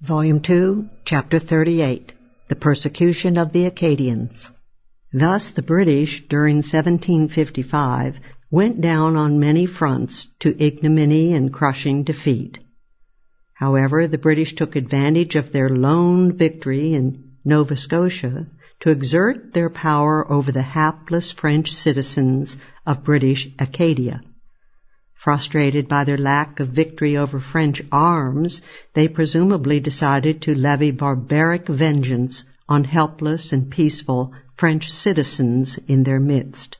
Volume 2, Chapter 38, The Persecution of the Acadians. Thus the British, during 1755, went down on many fronts to ignominy and crushing defeat. However, the British took advantage of their lone victory in Nova Scotia to exert their power over the hapless French citizens of British Acadia. Frustrated by their lack of victory over French arms, they presumably decided to levy barbaric vengeance on helpless and peaceful French citizens in their midst.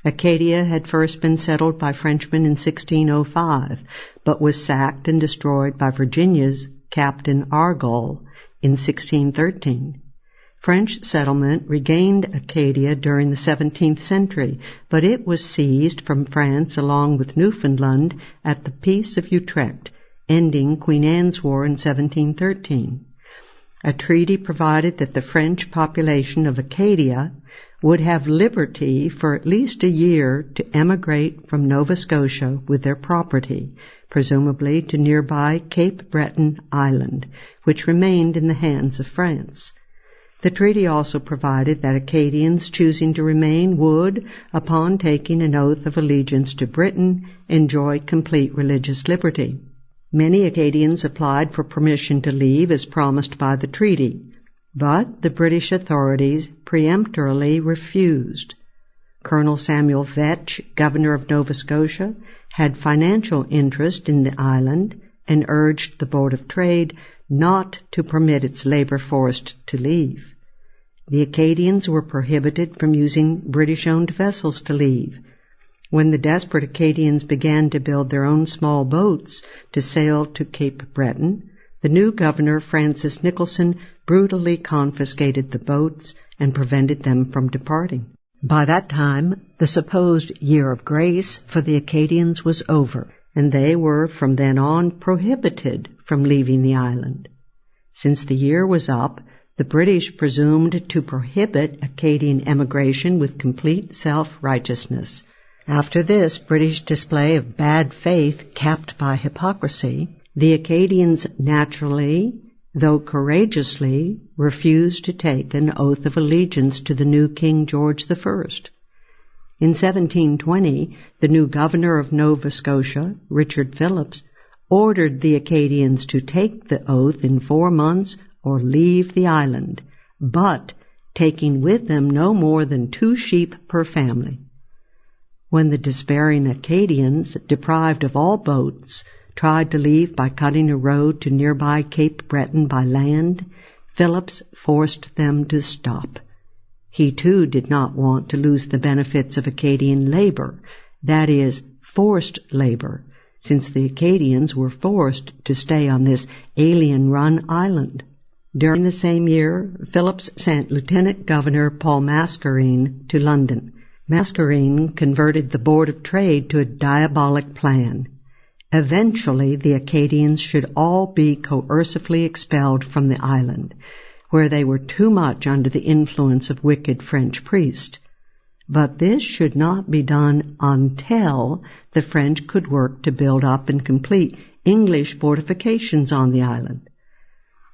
Acadia had first been settled by Frenchmen in 1605, but was sacked and destroyed by Virginia's Captain Argall in 1613. French settlement regained Acadia during the 17th century, but it was seized from France along with Newfoundland at the Peace of Utrecht, ending Queen Anne's War in 1713. A treaty provided that the French population of Acadia would have liberty for at least a year to emigrate from Nova Scotia with their property, presumably to nearby Cape Breton Island, which remained in the hands of France. The treaty also provided that Acadians choosing to remain would, upon taking an oath of allegiance to Britain, enjoy complete religious liberty. Many Acadians applied for permission to leave as promised by the treaty, but the British authorities peremptorily refused. Colonel Samuel Vetch, governor of Nova Scotia, had financial interest in the island and urged the Board of Trade not to permit its labor force to leave. The Acadians were prohibited from using British-owned vessels to leave. When the desperate Acadians began to build their own small boats to sail to Cape Breton, the new governor, Francis Nicholson, brutally confiscated the boats and prevented them from departing. By that time, the supposed year of grace for the Acadians was over, and they were from then on prohibited from leaving the island. Since the year was up, the British presumed to prohibit Acadian emigration with complete self-righteousness. After this British display of bad faith capped by hypocrisy, the Acadians naturally, though courageously, refused to take an oath of allegiance to the new King George I. In 1720, the new governor of Nova Scotia, Richard Phillips, ordered the Acadians to take the oath in 4 months or leave the island, but taking with them no more than 2 sheep per family. When the despairing Acadians, deprived of all boats, tried to leave by cutting a road to nearby Cape Breton by land, Phillips forced them to stop. He too did not want to lose the benefits of Acadian labor, that is, forced labor, since the Acadians were forced to stay on this alien-run island. During the same year, Phillips sent Lieutenant Governor Paul Mascarene to London. Mascarene converted the Board of Trade to a diabolic plan. Eventually, the Acadians should all be coercively expelled from the island, where they were too much under the influence of wicked French priests. But this should not be done until the French could work to build up and complete English fortifications on the island.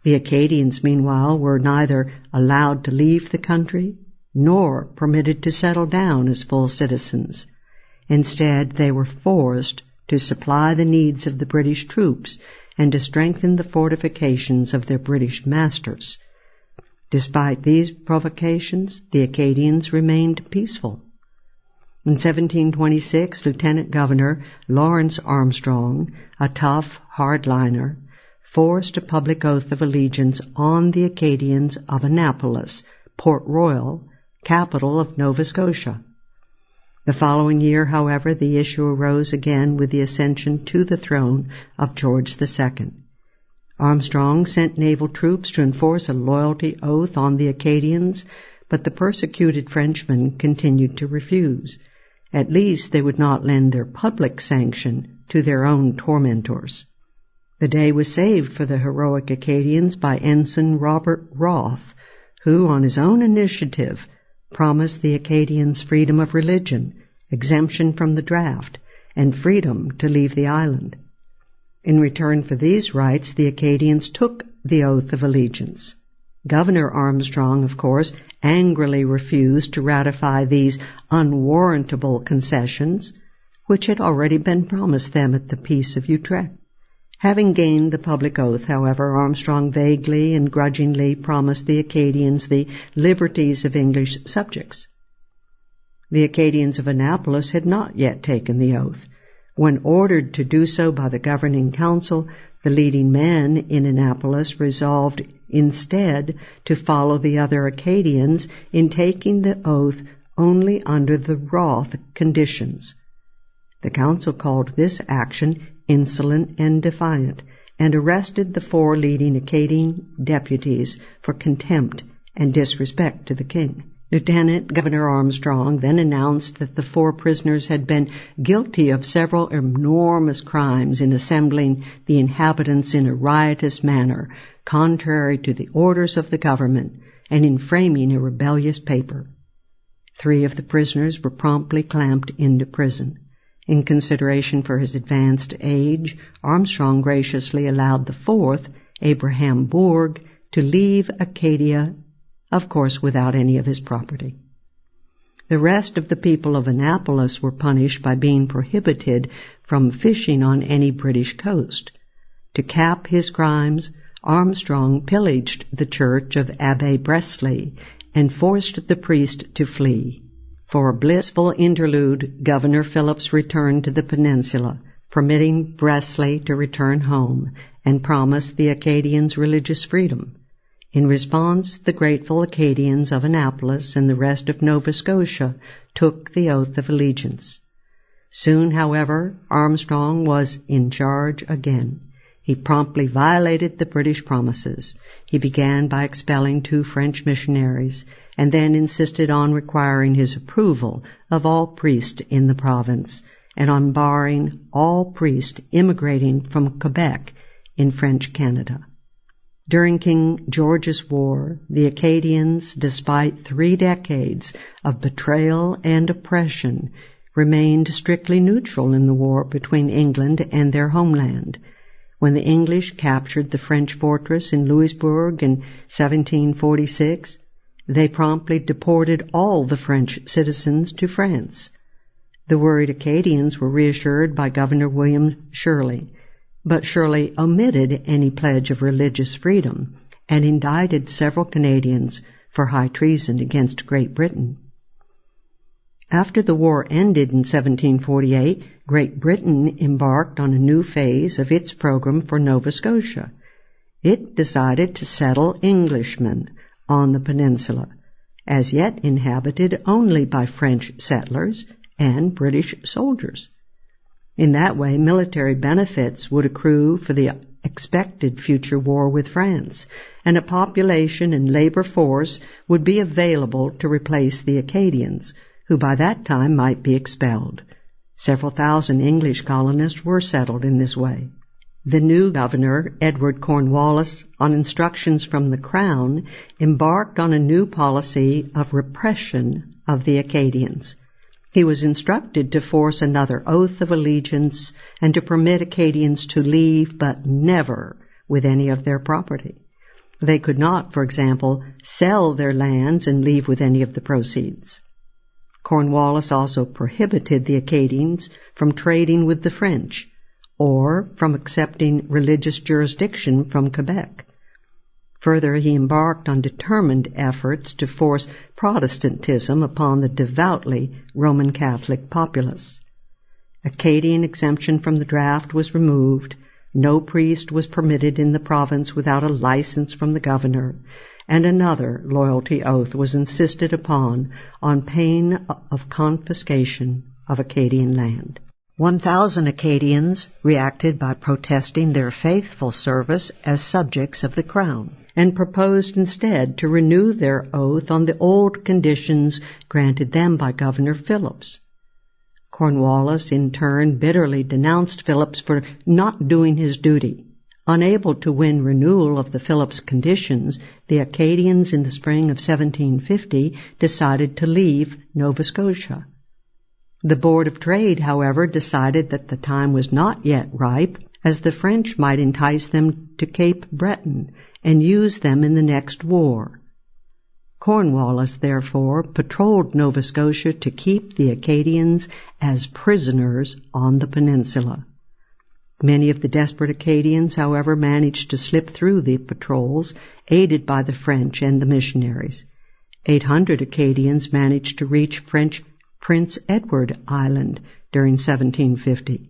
The Acadians, meanwhile, were neither allowed to leave the country nor permitted to settle down as full citizens. Instead, they were forced to supply the needs of the British troops and to strengthen the fortifications of their British masters. Despite these provocations, the Acadians remained peaceful. In 1726, Lieutenant Governor Lawrence Armstrong, a tough hardliner, forced a public oath of allegiance on the Acadians of Annapolis, Port Royal, capital of Nova Scotia. The following year, however, the issue arose again with the ascension to the throne of George II. Armstrong sent naval troops to enforce a loyalty oath on the Acadians, but the persecuted Frenchmen continued to refuse. At least they would not lend their public sanction to their own tormentors. The day was saved for the heroic Acadians by Ensign Robert Roth, who, on his own initiative, promised the Acadians freedom of religion, exemption from the draft, and freedom to leave the island. In return for these rights, the Acadians took the oath of allegiance. Governor Armstrong, of course, angrily refused to ratify these unwarrantable concessions, which had already been promised them at the Peace of Utrecht. Having gained the public oath, however, Armstrong vaguely and grudgingly promised the Acadians the liberties of English subjects. The Acadians of Annapolis had not yet taken the oath. When ordered to do so by the governing council, the leading men in Annapolis resolved instead to follow the other Acadians in taking the oath only under the Roth conditions. The council called this action insolent and defiant, and arrested the 4 leading Acadian deputies for contempt and disrespect to the king. Lieutenant Governor Armstrong then announced that the 4 prisoners had been guilty of several enormous crimes in assembling the inhabitants in a riotous manner, contrary to the orders of the government, and in framing a rebellious paper. 3 of the prisoners were promptly clamped into prison. In consideration for his advanced age, Armstrong graciously allowed the 4th, Abraham Bourg, to leave Acadia, of course without any of his property. The rest of the people of Annapolis were punished by being prohibited from fishing on any British coast. To cap his crimes, Armstrong pillaged the church of Abbé Bresley and forced the priest to flee. For a blissful interlude, Governor Phillips returned to the peninsula, permitting Bresley to return home, and promised the Acadians religious freedom. In response, the grateful Acadians of Annapolis and the rest of Nova Scotia took the oath of allegiance. Soon, however, Armstrong was in charge again. He promptly violated the British promises. He began by expelling 2 French missionaries, and then insisted on requiring his approval of all priests in the province, and on barring all priests immigrating from Quebec in French Canada. During King George's War, the Acadians, despite 3 decades of betrayal and oppression, remained strictly neutral in the war between England and their homeland. When the English captured the French fortress in Louisbourg in 1746, they promptly deported all the French citizens to France. The worried Acadians were reassured by Governor William Shirley, but Shirley omitted any pledge of religious freedom and indicted several Canadians for high treason against Great Britain. After the war ended in 1748, Great Britain embarked on a new phase of its program for Nova Scotia. It decided to settle Englishmen on the peninsula, as yet inhabited only by French settlers and British soldiers. In that way, military benefits would accrue for the expected future war with France, and a population and labor force would be available to replace the Acadians, who by that time might be expelled. Several thousand English colonists were settled in this way. The new governor, Edward Cornwallis, on instructions from the Crown, embarked on a new policy of repression of the Acadians. He was instructed to force another oath of allegiance and to permit Acadians to leave, but never with any of their property. They could not, for example, sell their lands and leave with any of the proceeds. Cornwallis also prohibited the Acadians from trading with the French or from accepting religious jurisdiction from Quebec. Further, he embarked on determined efforts to force Protestantism upon the devoutly Roman Catholic populace. Acadian exemption from the draft was removed. No priest was permitted in the province without a license from the governor, and another loyalty oath was insisted upon on pain of confiscation of Acadian land. 1,000 Acadians reacted by protesting their faithful service as subjects of the Crown, and proposed instead to renew their oath on the old conditions granted them by Governor Phillips. Cornwallis, in turn, bitterly denounced Phillips for not doing his duty. Unable to win renewal of the Phillips conditions, the Acadians in the spring of 1750 decided to leave Nova Scotia. The Board of Trade, however, decided that the time was not yet ripe. as the French might entice them to Cape Breton and use them in the next war. Cornwallis, therefore, patrolled Nova Scotia to keep the Acadians as prisoners on the peninsula. Many of the desperate Acadians, however, managed to slip through the patrols, aided by the French and the missionaries. 800 Acadians managed to reach French Prince Edward Island during 1750.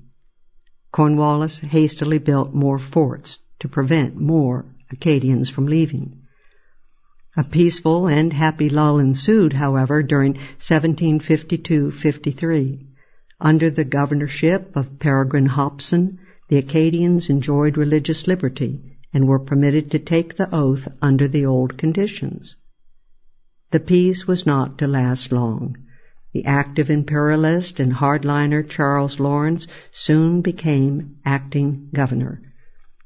Cornwallis hastily built more forts to prevent more Acadians from leaving. A peaceful and happy lull ensued, however, during 1752-53. Under the governorship of Peregrine Hopson, the Acadians enjoyed religious liberty and were permitted to take the oath under the old conditions. The peace was not to last long. The active imperialist and hardliner Charles Lawrence soon became acting governor.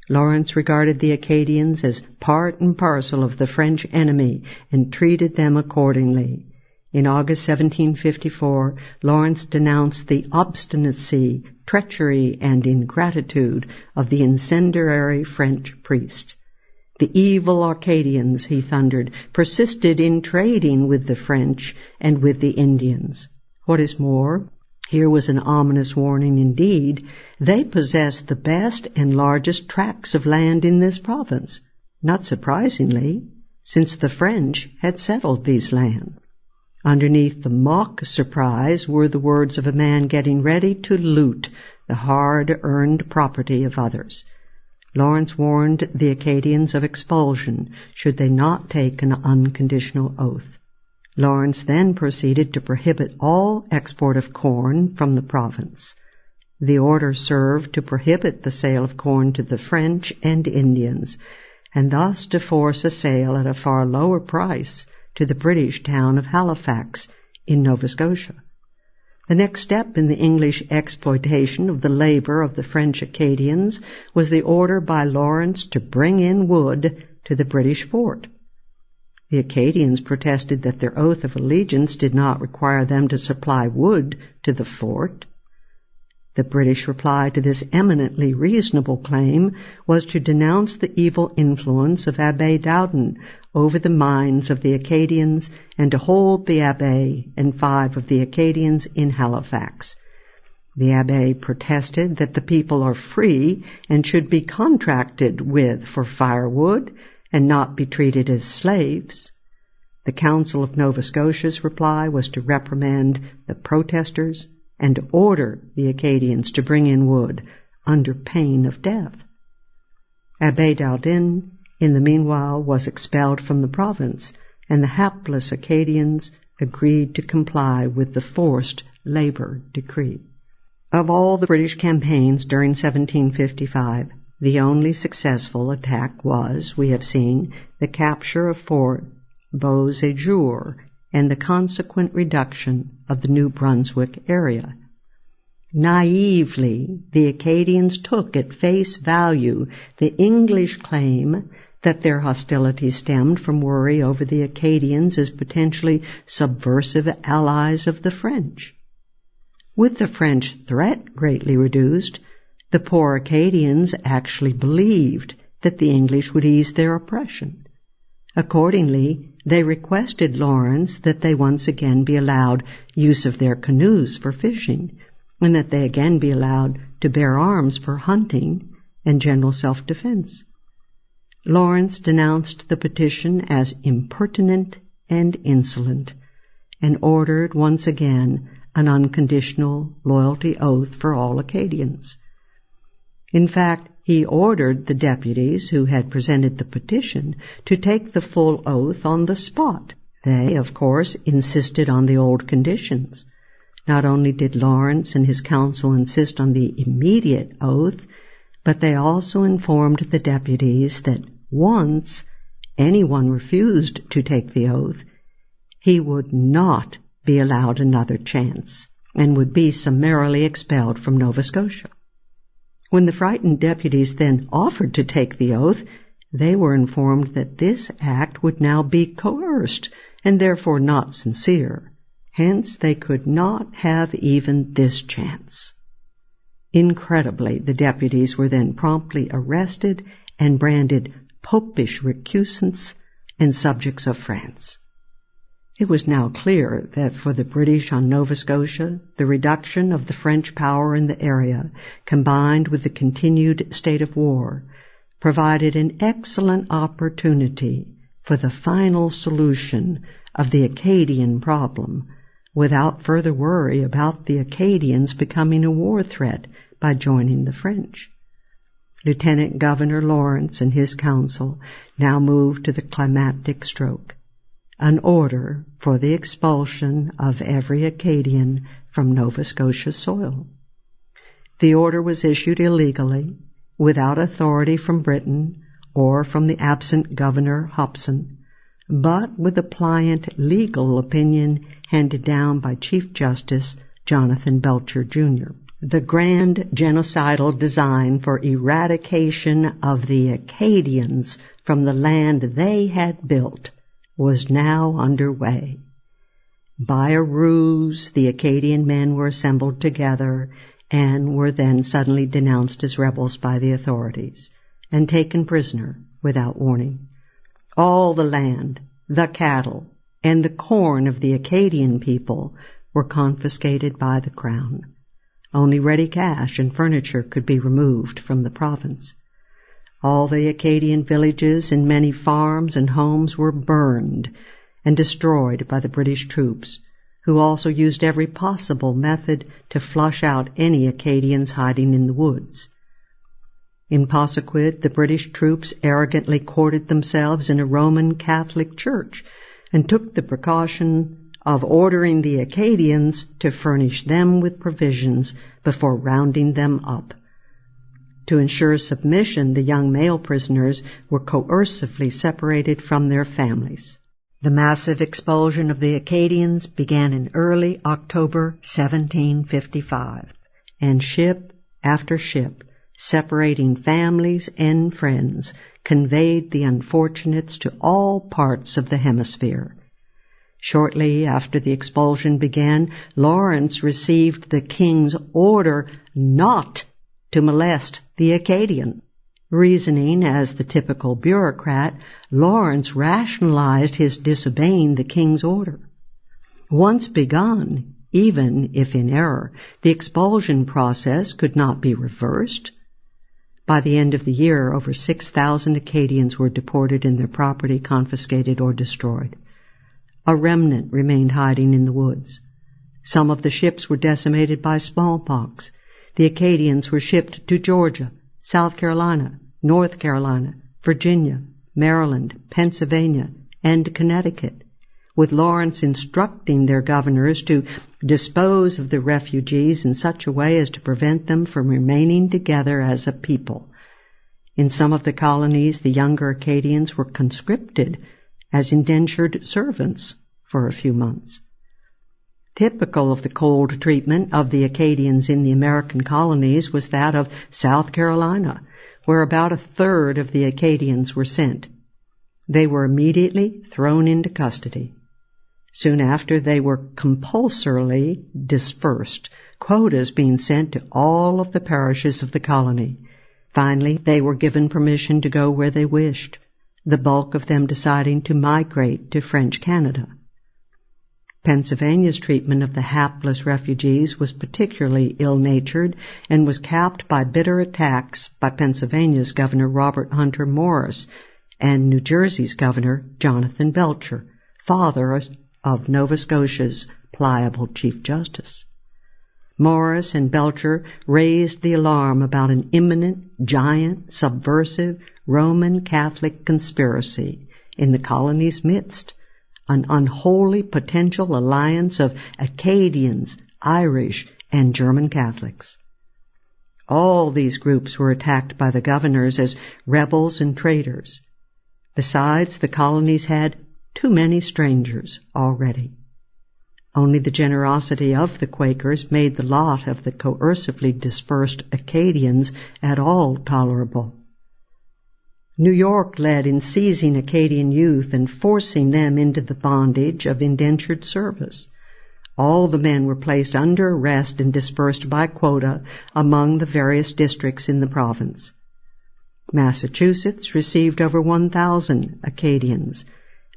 Lawrence regarded the Acadians as part and parcel of the French enemy and treated them accordingly. In August 1754, Lawrence denounced the obstinacy, treachery, and ingratitude of the incendiary French priest. The evil Acadians, he thundered, persisted in trading with the French and with the Indians. What is more, here was an ominous warning indeed. They possessed the best and largest tracts of land in this province, not surprisingly, since the French had settled these lands. Underneath the mock surprise were the words of a man getting ready to loot the hard-earned property of others. Lawrence warned the Acadians of expulsion should they not take an unconditional oath. Lawrence then proceeded to prohibit all export of corn from the province. The order served to prohibit the sale of corn to the French and Indians, and thus to force a sale at a far lower price to the British town of Halifax in Nova Scotia. The next step in the English exploitation of the labor of the French Acadians was the order by Lawrence to bring in wood to the British fort. The Acadians protested that their oath of allegiance did not require them to supply wood to the fort. The British reply to this eminently reasonable claim was to denounce the evil influence of Abbé Dowden over the minds of the Acadians and to hold the Abbé and 5 of the Acadians in Halifax. The Abbé protested that the people are free and should be contracted with for firewood and not be treated as slaves. The Council of Nova Scotia's reply was to reprimand the protesters and to order the Acadians to bring in wood under pain of death. Abbé Dowden, in the meanwhile, was expelled from the province, and the hapless Acadians agreed to comply with the forced labor decree. Of all the British campaigns during 1755, the only successful attack was, we have seen, the capture of Fort Beauséjour and the consequent reduction of the New Brunswick area. Naively, the Acadians took at face value the English claim that their hostilities stemmed from worry over the Acadians as potentially subversive allies of the French. With the French threat greatly reduced, the poor Acadians actually believed that the English would ease their oppression. Accordingly, they requested Lawrence that they once again be allowed use of their canoes for fishing, and that they again be allowed to bear arms for hunting and general self-defense. Lawrence denounced the petition as impertinent and insolent, and ordered once again an unconditional loyalty oath for all Acadians. In fact, he ordered the deputies who had presented the petition to take the full oath on the spot. They, of course, insisted on the old conditions. Not only did Lawrence and his council insist on the immediate oath, but they also informed the deputies that once anyone refused to take the oath, he would not be allowed another chance and would be summarily expelled from Nova Scotia. When the frightened deputies then offered to take the oath, they were informed that this act would now be coerced and therefore not sincere. Hence, they could not have even this chance. Incredibly, the deputies were then promptly arrested and branded popish recusants and subjects of France. It was now clear that for the British on Nova Scotia, the reduction of the French power in the area, combined with the continued state of war, provided an excellent opportunity for the final solution of the Acadian problem, without further worry about the Acadians becoming a war threat by joining the French. Lieutenant Governor Lawrence and his council now moved to the climactic stroke, an order for the expulsion of every Acadian from Nova Scotia soil. The order was issued illegally, without authority from Britain or from the absent Governor Hobson, but with a pliant legal opinion handed down by Chief Justice Jonathan Belcher, Jr. The grand genocidal design for eradication of the Acadians from the land they had built was now underway. By a ruse, the Acadian men were assembled together and were then suddenly denounced as rebels by the authorities and taken prisoner without warning. All the land, the cattle, and the corn of the Acadian people were confiscated by the Crown. Only ready cash and furniture could be removed from the province. All the Acadian villages and many farms and homes were burned and destroyed by the British troops, who also used every possible method to flush out any Acadians hiding in the woods. In Pawsaquid, the British troops arrogantly quartered themselves in a Roman Catholic church and took the precaution of ordering the Acadians to furnish them with provisions before rounding them up. To ensure submission, the young male prisoners were coercively separated from their families. The massive expulsion of the Acadians began in early October 1755, and ship after ship, separating families and friends, conveyed the unfortunates to all parts of the hemisphere. Shortly after the expulsion began, Lawrence received the king's order not to molest the Acadian. Reasoning as the typical bureaucrat, Lawrence rationalized his disobeying the king's order. Once begun, even if in error, the expulsion process could not be reversed. By the end of the year, over 6,000 Acadians were deported and their property confiscated or destroyed. A remnant remained hiding in the woods. Some of the ships were decimated by smallpox. The Acadians were shipped to Georgia, South Carolina, North Carolina, Virginia, Maryland, Pennsylvania, and Connecticut, with Lawrence instructing their governors to dispose of the refugees in such a way as to prevent them from remaining together as a people. In some of the colonies, the younger Acadians were conscripted as indentured servants for a few months. Typical of the cold treatment of the Acadians in the American colonies was that of South Carolina, where about a third of the Acadians were sent. They were immediately thrown into custody. Soon after, they were compulsorily dispersed, quotas being sent to all of the parishes of the colony. Finally, they were given permission to go where they wished, the bulk of them deciding to migrate to French Canada. Pennsylvania's treatment of the hapless refugees was particularly ill-natured and was capped by bitter attacks by Pennsylvania's Governor Robert Hunter Morris and New Jersey's Governor Jonathan Belcher, father of Nova Scotia's pliable Chief Justice. Morris and Belcher raised the alarm about an imminent, giant, subversive Roman Catholic conspiracy in the colony's midst, an unholy potential alliance of Acadians, Irish, and German Catholics. All these groups were attacked by the governors as rebels and traitors. Besides, the colonies had too many strangers already. Only the generosity of the Quakers made the lot of the coercively dispersed Acadians at all tolerable. New York led in seizing Acadian youth and forcing them into the bondage of indentured service. all the men were placed under arrest and dispersed by quota among the various districts in the province. Massachusetts received over 1,000 Acadians,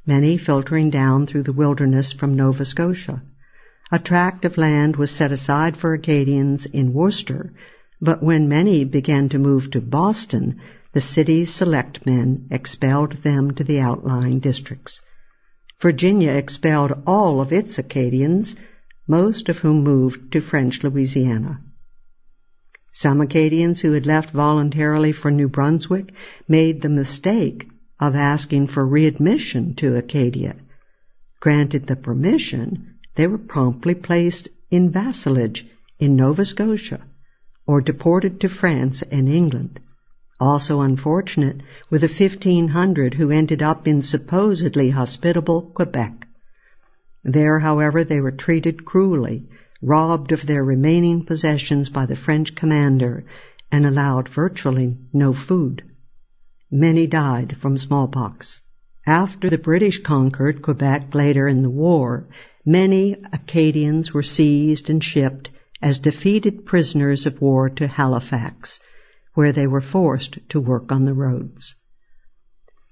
many filtering down through the wilderness from Nova Scotia. A tract of land was set aside for Acadians in Worcester, but when many began to move to Boston, the city's selectmen expelled them to the outlying districts. Virginia expelled all of its Acadians, most of whom moved to French Louisiana. Some Acadians who had left voluntarily for New Brunswick made the mistake of asking for readmission to Acadia. Granted the permission, they were promptly placed in vassalage in Nova Scotia or deported to France and England. Also unfortunate were the 1,500 who ended up in supposedly hospitable Quebec. There, however, they were treated cruelly, robbed of their remaining possessions by the French commander, and allowed virtually no food. Many died from smallpox. After the British conquered Quebec later in the war, many Acadians were seized and shipped as defeated prisoners of war to Halifax, where they were forced to work on the roads.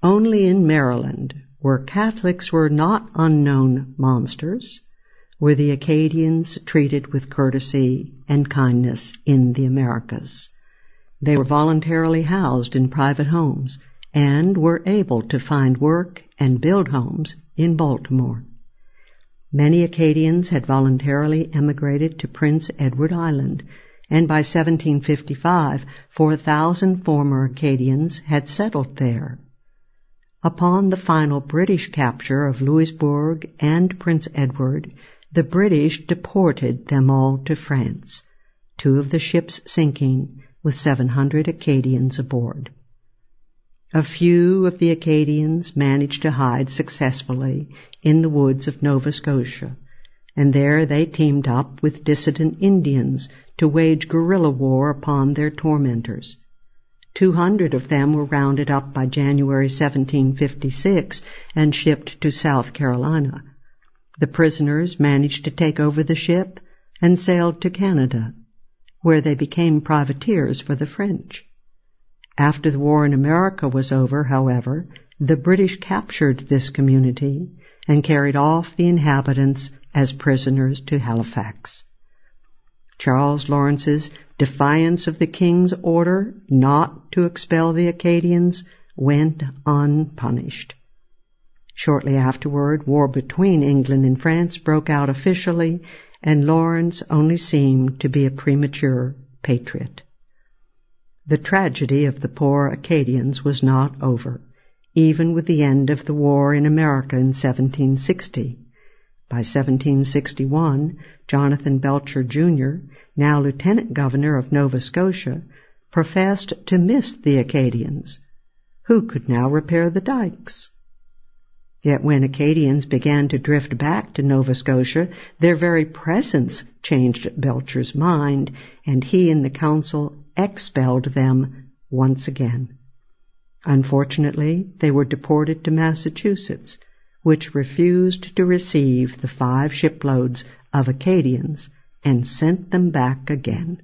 Only in Maryland, where Catholics were not unknown monsters, were the Acadians treated with courtesy and kindness in the Americas. They were voluntarily housed in private homes and were able to find work and build homes in Baltimore. Many Acadians had voluntarily emigrated to Prince Edward Island, and by 1755 4,000 former Acadians had settled there. Upon the final British capture of Louisbourg and Prince Edward, the British deported them all to France, 2 of the ships sinking with 700 Acadians aboard. A few of the Acadians managed to hide successfully in the woods of Nova Scotia, and there they teamed up with dissident Indians to wage guerrilla war upon their tormentors. 200 of them were rounded up by January 1756 and shipped to South Carolina. The prisoners managed to take over the ship and sailed to Canada, where they became privateers for the French. After the war in America was over, however, the British captured this community and carried off the inhabitants as prisoners to Halifax. Charles Lawrence's defiance of the king's order not to expel the Acadians went unpunished. Shortly afterward, war between England and France broke out officially, and Lawrence only seemed to be a premature patriot. The tragedy of the poor Acadians was not over, even with the end of the war in America in 1760. By 1761, Jonathan Belcher, Jr., now Lieutenant Governor of Nova Scotia, professed to miss the Acadians, who could now repair the dikes. Yet when Acadians began to drift back to Nova Scotia, their very presence changed Belcher's mind, and he and the council expelled them once again. Unfortunately, they were deported to Massachusetts, which refused to receive the 5 shiploads of Acadians and sent them back again.